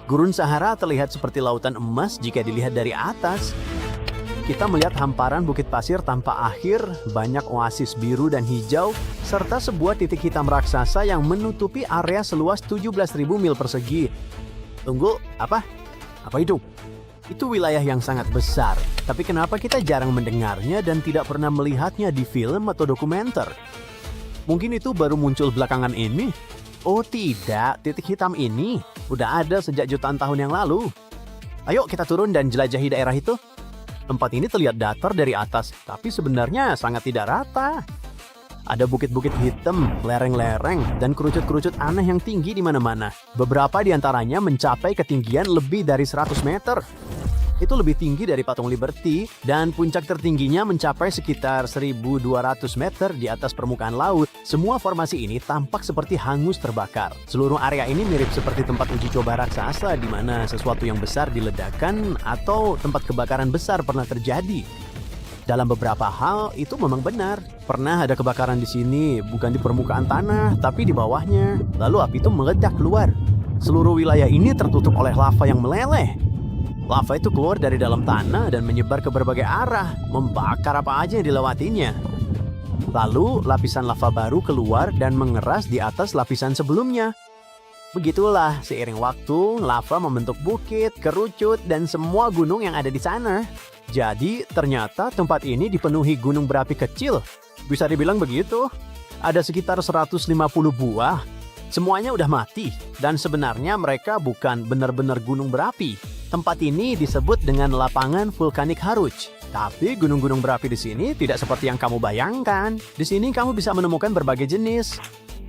Gurun Sahara terlihat seperti lautan emas jika dilihat dari atas. Kita melihat hamparan bukit pasir tanpa akhir, banyak oasis biru dan hijau, serta sebuah titik hitam raksasa yang menutupi area seluas 17.000 mil persegi. Tunggu, apa? Apa itu? Itu wilayah yang sangat besar, tapi kenapa kita jarang mendengarnya dan tidak pernah melihatnya di film atau dokumenter? Mungkin itu baru muncul belakangan ini? Oh tidak, titik hitam ini udah ada sejak jutaan tahun yang lalu. Ayo kita turun dan jelajahi daerah itu. Tempat ini terlihat datar dari atas, tapi sebenarnya sangat tidak rata. Ada bukit-bukit hitam, lereng-lereng, dan kerucut-kerucut aneh yang tinggi di mana-mana. Beberapa di antaranya mencapai ketinggian lebih dari 100 meter. Itu lebih tinggi dari patung Liberty, dan puncak tertingginya mencapai sekitar 1.200 meter di atas permukaan laut. Semua formasi ini tampak seperti hangus terbakar. Seluruh area ini mirip seperti tempat uji coba raksasa di mana sesuatu yang besar diledakkan atau tempat kebakaran besar pernah terjadi. Dalam beberapa hal itu memang benar. Pernah ada kebakaran di sini, bukan di permukaan tanah, tapi di bawahnya. Lalu api itu meledak keluar. Seluruh wilayah ini tertutup oleh lava yang meleleh. Lava itu keluar dari dalam tanah dan menyebar ke berbagai arah, membakar apa aja yang dilewatinya. Lalu, lapisan lava baru keluar dan mengeras di atas lapisan sebelumnya. Begitulah, seiring waktu, lava membentuk bukit, kerucut, dan semua gunung yang ada di sana. Jadi, ternyata tempat ini dipenuhi gunung berapi kecil. Bisa dibilang begitu. Ada sekitar 150 buah. Semuanya udah mati, dan sebenarnya mereka bukan benar-benar gunung berapi. Tempat ini disebut dengan lapangan vulkanik Haruj. Tapi gunung-gunung berapi di sini tidak seperti yang kamu bayangkan. Di sini kamu bisa menemukan berbagai jenis.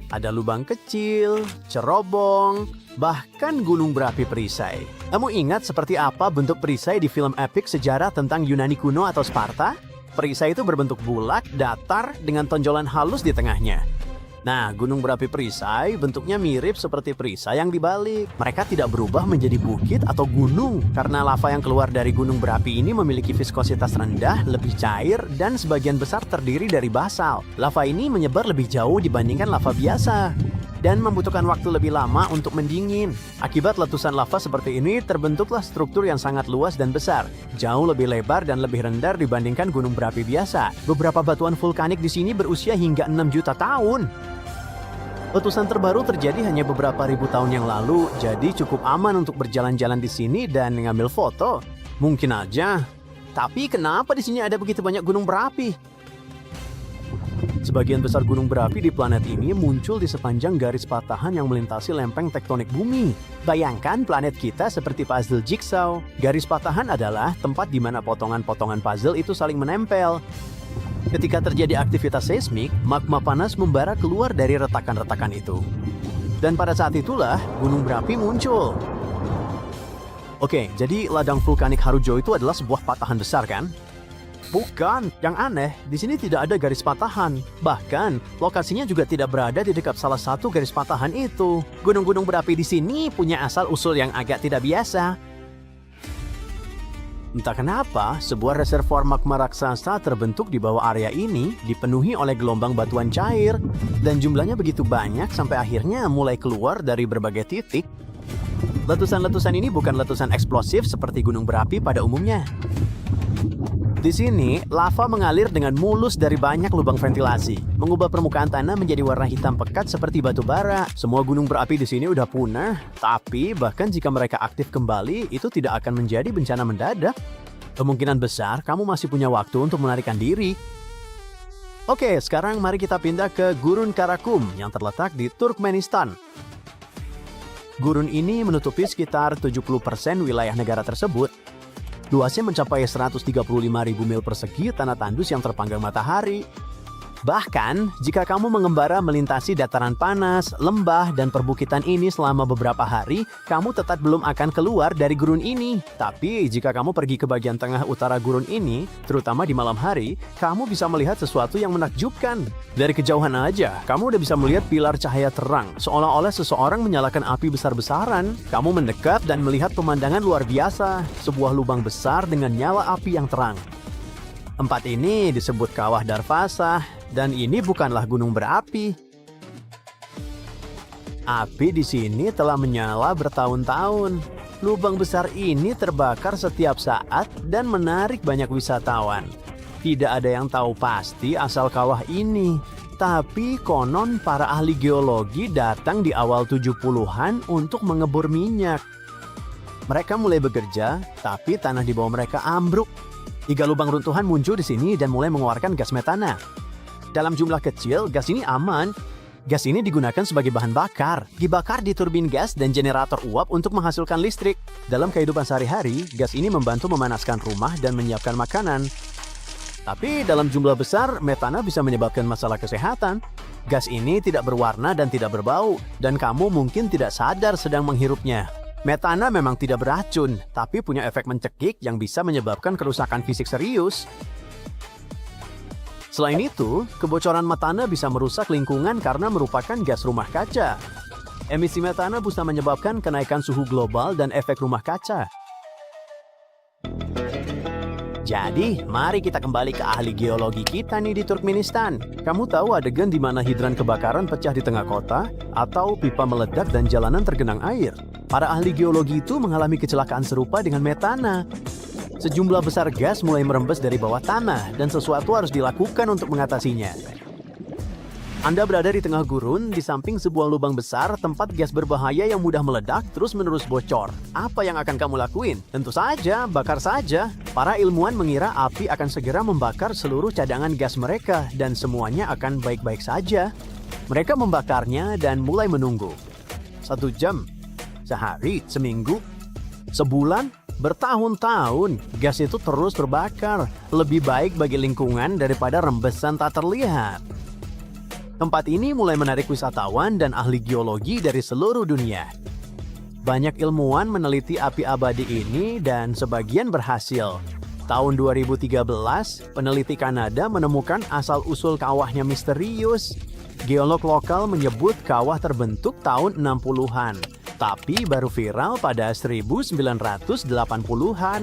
Ada lubang kecil, cerobong, bahkan gunung berapi perisai. Kamu ingat seperti apa bentuk perisai di film epik sejarah tentang Yunani kuno atau Sparta? Perisai itu berbentuk bulat, datar, dengan tonjolan halus di tengahnya. Nah, gunung berapi perisai bentuknya mirip seperti perisai yang dibalik. Mereka tidak berubah menjadi bukit atau gunung karena lava yang keluar dari gunung berapi ini memiliki viskositas rendah, lebih cair, dan sebagian besar terdiri dari basal. Lava ini menyebar lebih jauh dibandingkan lava biasa dan membutuhkan waktu lebih lama untuk mendingin. Akibat letusan lava seperti ini, terbentuklah struktur yang sangat luas dan besar, jauh lebih lebar dan lebih rendah dibandingkan gunung berapi biasa. Beberapa batuan vulkanik di sini berusia hingga 6 juta tahun. Letusan terbaru terjadi hanya beberapa ribu tahun yang lalu, jadi cukup aman untuk berjalan-jalan di sini dan mengambil foto. Mungkin aja. Tapi kenapa di sini ada begitu banyak gunung berapi? Sebagian besar gunung berapi di planet ini muncul di sepanjang garis patahan yang melintasi lempeng tektonik bumi. Bayangkan planet kita seperti puzzle jigsaw. Garis patahan adalah tempat di mana potongan-potongan puzzle itu saling menempel. Ketika terjadi aktivitas seismik, magma panas membara keluar dari retakan-retakan itu. Dan pada saat itulah gunung berapi muncul. Oke, jadi ladang vulkanik Harujo itu adalah sebuah patahan besar kan? Bukan, yang aneh, di sini tidak ada garis patahan. Bahkan, lokasinya juga tidak berada di dekat salah satu garis patahan itu. Gunung-gunung berapi di sini punya asal-usul yang agak tidak biasa. Entah kenapa, sebuah reservoir magma raksasa terbentuk di bawah area ini dipenuhi oleh gelombang batuan cair, dan jumlahnya begitu banyak sampai akhirnya mulai keluar dari berbagai titik. Letusan-letusan ini bukan letusan eksplosif seperti gunung berapi pada umumnya. Di sini, lava mengalir dengan mulus dari banyak lubang ventilasi, mengubah permukaan tanah menjadi warna hitam pekat seperti batu bara. Semua gunung berapi di sini udah punah, tapi bahkan jika mereka aktif kembali, itu tidak akan menjadi bencana mendadak. Kemungkinan besar kamu masih punya waktu untuk melarikan diri. Oke, sekarang mari kita pindah ke Gurun Karakum yang terletak di Turkmenistan. Gurun ini menutupi sekitar 70% wilayah negara tersebut. Luasnya mencapai 135.000 mil persegi tanah tandus yang terpanggang matahari. Bahkan, jika kamu mengembara melintasi dataran panas, lembah, dan perbukitan ini selama beberapa hari, kamu tetap belum akan keluar dari gurun ini. Tapi, jika kamu pergi ke bagian tengah utara gurun ini, terutama di malam hari, kamu bisa melihat sesuatu yang menakjubkan. Dari kejauhan aja, kamu udah bisa melihat pilar cahaya terang, seolah-olah seseorang menyalakan api besar-besaran. Kamu mendekat dan melihat pemandangan luar biasa, sebuah lubang besar dengan nyala api yang terang. Tempat ini disebut Kawah Darvasa, dan ini bukanlah gunung berapi. Api di sini telah menyala bertahun-tahun. Lubang besar ini terbakar setiap saat dan menarik banyak wisatawan. Tidak ada yang tahu pasti asal kawah ini. Tapi konon para ahli geologi datang di awal 70-an untuk mengebor minyak. Mereka mulai bekerja, tapi tanah di bawah mereka ambruk. 3 lubang runtuhan muncul di sini dan mulai mengeluarkan gas metana. Dalam jumlah kecil, gas ini aman. Gas ini digunakan sebagai bahan bakar, dibakar di turbin gas dan generator uap untuk menghasilkan listrik. Dalam kehidupan sehari-hari, gas ini membantu memanaskan rumah dan menyiapkan makanan. Tapi dalam jumlah besar, metana bisa menyebabkan masalah kesehatan. Gas ini tidak berwarna dan tidak berbau, dan kamu mungkin tidak sadar sedang menghirupnya. Metana memang tidak beracun, tapi punya efek mencekik yang bisa menyebabkan kerusakan fisik serius. Selain itu, kebocoran metana bisa merusak lingkungan karena merupakan gas rumah kaca. Emisi metana bisa menyebabkan kenaikan suhu global dan efek rumah kaca. Jadi, mari kita kembali ke ahli geologi kita nih di Turkmenistan. Kamu tahu adegan di mana hidran kebakaran pecah di tengah kota, atau pipa meledak dan jalanan tergenang air? Para ahli geologi itu mengalami kecelakaan serupa dengan metana. Sejumlah besar gas mulai merembes dari bawah tanah, dan sesuatu harus dilakukan untuk mengatasinya. Anda berada di tengah gurun, di samping sebuah lubang besar, tempat gas berbahaya yang mudah meledak terus-menerus bocor. Apa yang akan kamu lakuin? Tentu saja, bakar saja. Para ilmuwan mengira api akan segera membakar seluruh cadangan gas mereka, dan semuanya akan baik-baik saja. Mereka membakarnya dan mulai menunggu. 1 jam, sehari, seminggu, sebulan, bertahun-tahun, gas itu terus terbakar. Lebih baik bagi lingkungan daripada rembesan tak terlihat. Tempat ini mulai menarik wisatawan dan ahli geologi dari seluruh dunia. Banyak ilmuwan meneliti api abadi ini dan sebagian berhasil. Tahun 2013, peneliti Kanada menemukan asal-usul kawahnya misterius. Geolog lokal menyebut kawah terbentuk tahun 60-an, tapi baru viral pada 1980-an.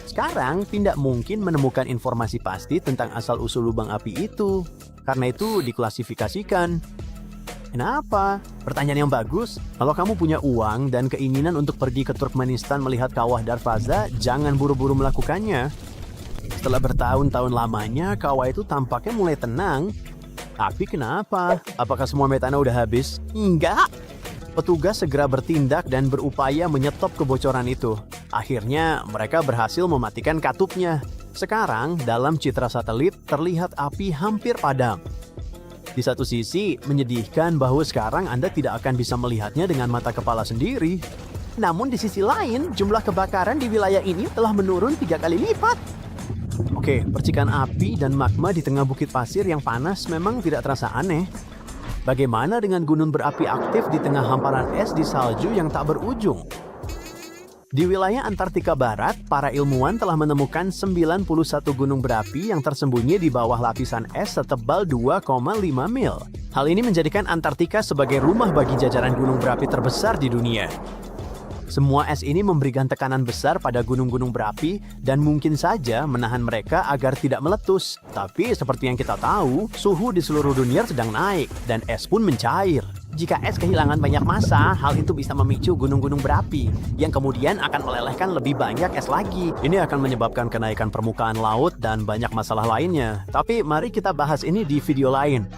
Sekarang tidak mungkin menemukan informasi pasti tentang asal-usul lubang api itu. Karena itu diklasifikasikan. Kenapa? Pertanyaan yang bagus. Kalau kamu punya uang dan keinginan untuk pergi ke Turkmenistan melihat kawah Darvaza, jangan buru-buru melakukannya. Setelah bertahun-tahun lamanya, kawah itu tampaknya mulai tenang. Tapi kenapa? Apakah semua metana udah habis? Enggak. Petugas segera bertindak dan berupaya menyetop kebocoran itu. Akhirnya, mereka berhasil mematikan katupnya. Sekarang, dalam citra satelit, terlihat api hampir padam. Di satu sisi, menyedihkan bahwa sekarang Anda tidak akan bisa melihatnya dengan mata kepala sendiri. Namun di sisi lain, jumlah kebakaran di wilayah ini telah menurun 3 kali lipat. Oke, percikan api dan magma di tengah bukit pasir yang panas memang tidak terasa aneh. Bagaimana dengan gunung berapi aktif di tengah hamparan es di salju yang tak berujung? Di wilayah Antartika Barat, para ilmuwan telah menemukan 91 gunung berapi yang tersembunyi di bawah lapisan es setebal 2,5 mil. Hal ini menjadikan Antartika sebagai rumah bagi jajaran gunung berapi terbesar di dunia. Semua es ini memberikan tekanan besar pada gunung-gunung berapi dan mungkin saja menahan mereka agar tidak meletus. Tapi seperti yang kita tahu, suhu di seluruh dunia sedang naik dan es pun mencair. Jika es kehilangan banyak massa, hal itu bisa memicu gunung-gunung berapi yang kemudian akan melelehkan lebih banyak es lagi. Ini akan menyebabkan kenaikan permukaan laut dan banyak masalah lainnya. Tapi mari kita bahas ini di video lain.